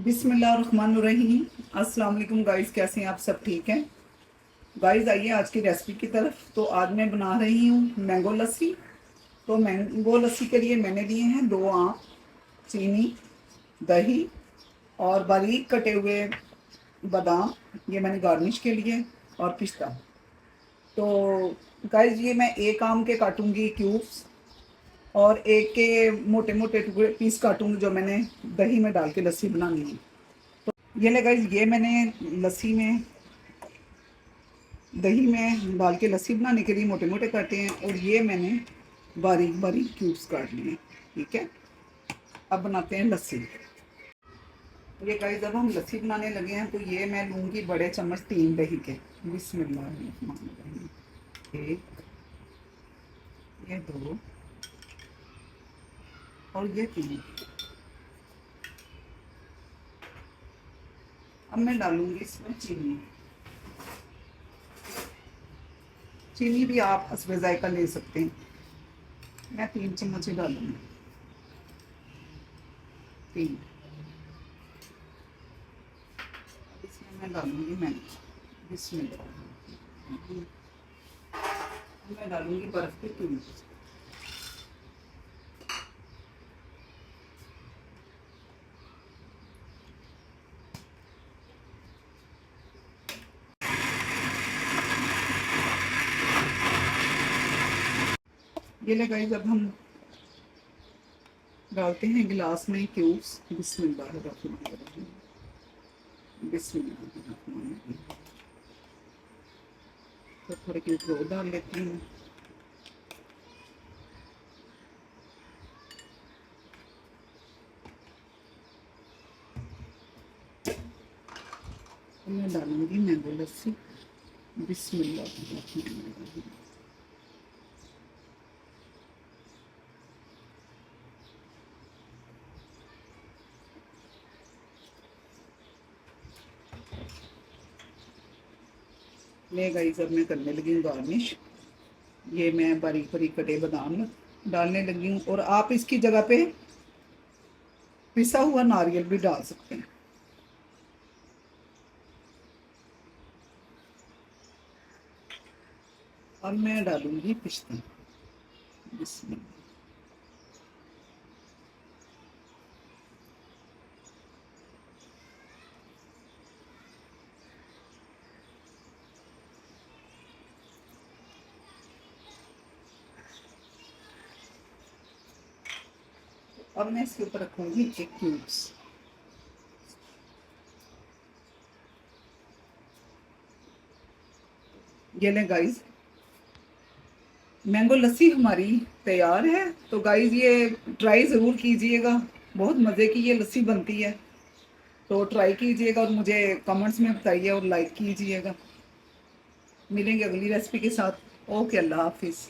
बिस्मिल्लाहिर्रहमानिर्रहीम। अस्सलाम वालेकुम गाइस, कैसे हैं आप? सब ठीक हैं गाइस? आइए आज की रेसिपी की तरफ। तो आज मैं बना रही हूँ मैंगो लस्सी। तो मैंगो लस्सी के लिए मैंने लिए हैं 2 आम, चीनी, दही और बारीक कटे हुए बादाम, ये मैंने गार्निश के लिए, और पिस्ता। तो गाइस ये मैं एक आम के काटूंगी क्यूब्स और एक के मोटे मोटे टुकड़े पीस काटूंगी, जो मैंने दही में डाल के लस्सी बनानी है। ये ले गाइस, ये मैंने लस्सी में दही में डाल के लस्सी बनाने के लिए मोटे मोटे काटे हैं, और ये मैंने बारीक बारीक क्यूब्स काट लिए हैं। ठीक है, अब बनाते हैं लस्सी। ये गाइस, जब हम लस्सी बनाने लगे हैं तो ये मैं लूँगी बड़े चम्मच 3 दही के। बिस्मिल्लाह। एक, ये 2 और ये 3। अब मैं डालूंगी इसमें चीनी। चीनी भी आप हस्बे जायका ले सकते हैं। मैं 3 चम्मच ही डालूंगी। 3। इसमें मैं डालूंगी मैंगो। बिस्मिल्लाह। मैं डालूंगी बर्फ के क्यूब्स। ये ले गाइस, अब हम डालते हैं गिलास में क्यूब्स। बिस्मिल्लाहिर्रहमानिर्रहीम। बिस्मिल्लाहिर्रहमानिर्रहीम। तो थोड़े क्यूब और डाल लेती हूँ। मैं डालूंगी मैंगो लस्सी। बिस्मिल्लाहिर्रहमानिर्रहीम। ले गाइस, अब मैं करने लगी हूँ गार्निश। ये मैं बारीक बारीक कटे बादाम डालने लगी हूँ, और आप इसकी जगह पे पिसा हुआ नारियल भी डाल सकते हैं। अब मैं डालूंगी पिस्ता। बिस्मिल्लाह। अब मैं इसके ऊपर रखूंगी एक क्यूब्स। ये ले गाइस, मैंगो लस्सी हमारी तैयार है। तो गाइस ये ट्राई ज़रूर कीजिएगा, बहुत मज़े की ये लस्सी बनती है। तो ट्राई कीजिएगा और मुझे कमेंट्स में बताइए और लाइक कीजिएगा। मिलेंगे अगली रेसिपी के साथ। ओके, अल्लाह हाफिज़।